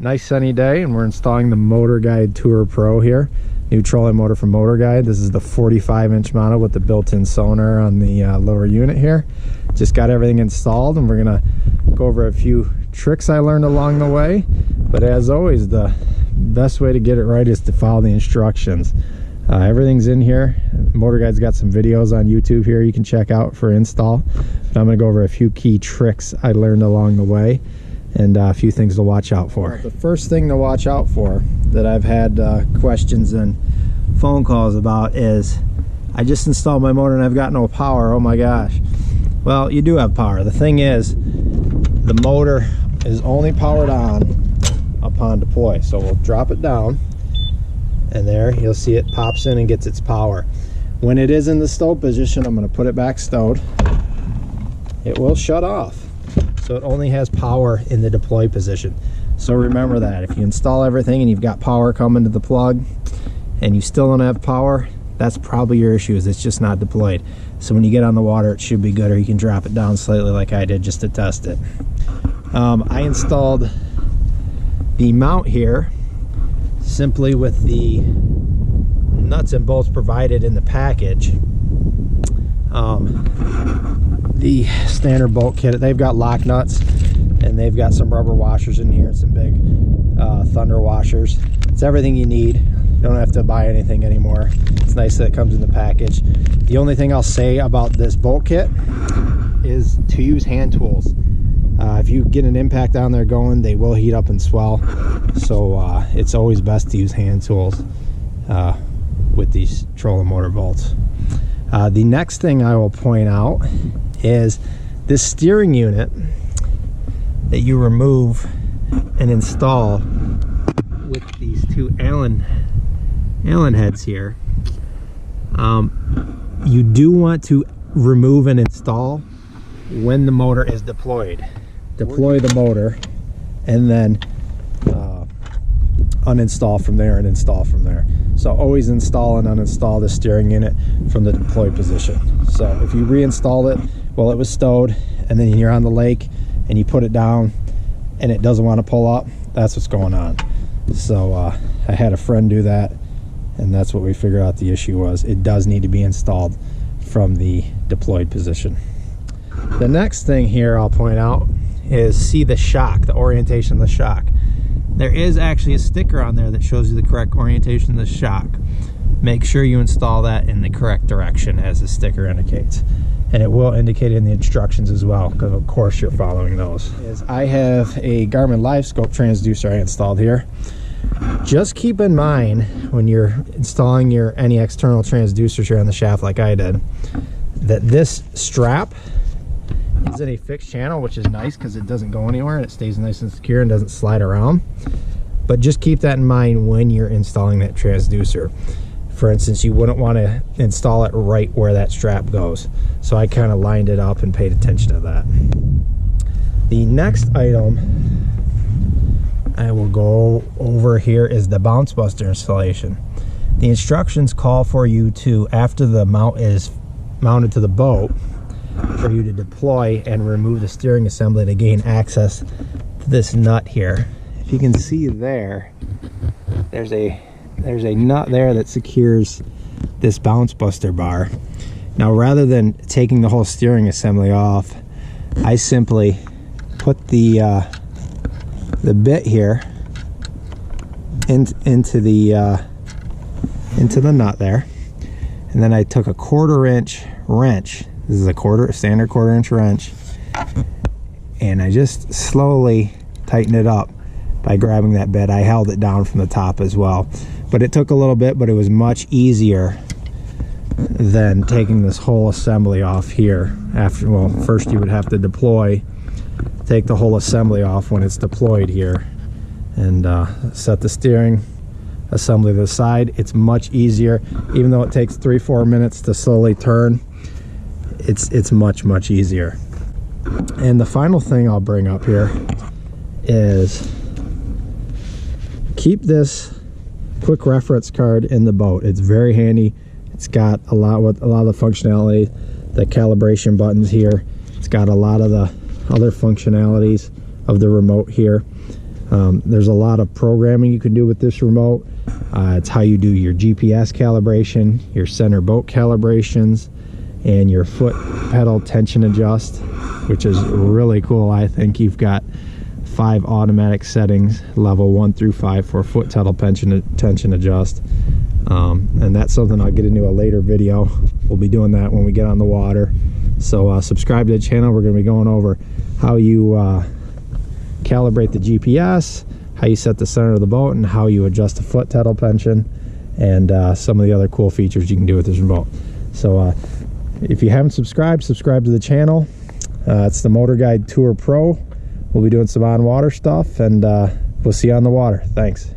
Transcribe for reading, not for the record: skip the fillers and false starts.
Nice sunny day, and we're installing the MotorGuide Tour Pro here. New trolling motor from MotorGuide. This is the 45-inch model with the built-in sonar on the lower unit here. Just got everything installed, and we're gonna go over a few tricks I learned along the way. But as always, the best way to get it right is to follow the instructions. Everything's in here. MotorGuide's got some videos on YouTube here you can check out for install. But I'm gonna go over a few key tricks I learned along the way and a few things to watch out for. The first thing to watch out for that I've had questions and phone calls about is, I just installed my motor and I've got no power. Oh my gosh. Well, you do have power. The thing is, the motor is only powered on upon deploy. So we'll drop it down, and there you'll see it pops in and gets its power. When it is in the stowed position, I'm going to put it back stowed. It will shut off. So it only has power in the deploy position. So remember that. If you install everything and you've got power coming to the plug and you still don't have power, that's probably your issue, is it's just not deployed. So when you get on the water, it should be good, or you can drop it down slightly like I did just to test it. I installed the mount here simply with the nuts and bolts provided in the package. The standard bolt kit, they've got lock nuts and they've got some rubber washers in here and some big thunder washers. It's everything you need. You don't have to buy anything anymore. It's nice that it comes in the package. The only thing I'll say about this bolt kit is to use hand tools. If you get an impact down there going, they will heat up and swell. So it's always best to use hand tools with these trolling motor bolts. The next thing I will point out is this steering unit that you remove and install with these two Allen heads here. You do want to remove and install when the motor is deployed. Deploy the motor and then uninstall from there and install from there. So always install and uninstall the steering unit from the deploy position. So if you reinstalled it while it was stowed and then you're on the lake and you put it down and it doesn't want to pull up, that's what's going on. So I had a friend do that, and that's what we figured out the issue was. It does need to be installed from the deployed position. The next thing here I'll point out is, see the shock, the orientation of the shock. There is actually a sticker on there that shows you the correct orientation of the shock. Make sure you install that in the correct direction as the sticker indicates. And it will indicate in the instructions as well, because of course you're following those. I have a Garmin LiveScope transducer I installed here. Just keep in mind when you're installing any external transducers here on the shaft like I did, that this strap is in a fixed channel, which is nice because it doesn't go anywhere and it stays nice and secure and doesn't slide around. But just keep that in mind when you're installing that transducer. For instance, you wouldn't want to install it right where that strap goes. So I kind of lined it up and paid attention to that. The next item I will go over here is the bounce buster installation. The instructions call for you to, after the mount is mounted to the boat, for you to deploy and remove the steering assembly to gain access to this nut here. If you can see there, there's a nut there that secures this bounce buster bar. Now, rather than taking the whole steering assembly off, I simply put the bit here into the nut there, and then I took a 1/4 inch wrench. This is a standard 1/4 inch wrench, and I just slowly tighten it up by grabbing that bit. I held it down from the top as well, but it took a little bit, but it was much easier than taking this whole assembly off here. Well, first you would have to deploy, take the whole assembly off when it's deployed here, and set the steering assembly to the side. It's much easier, even though it takes 3-4 minutes to slowly turn. It's much easier. And the final thing I'll bring up here is, keep this quick reference card in the boat. It's very handy. It's got a lot of the functionality, the calibration buttons here. It's got a lot of the other functionalities of the remote here. There's a lot of programming you can do with this remote. It's how you do your GPS calibration, your center boat calibrations, and your foot pedal tension adjust, which is really cool. I think you've got 5 automatic settings, level 1 through 5, for foot pedal tension adjust. And that's something I'll get into a later video. We'll be doing that when we get on the water. So subscribe to the channel. We're going to be going over how you calibrate the GPS, how you set the center of the boat, and how you adjust the foot pedal tension, and some of the other cool features you can do with this remote. So if you haven't subscribed, subscribe to the channel. It's the MotorGuide Tour Pro. We'll be doing some on-water stuff, and we'll see you on the water. Thanks.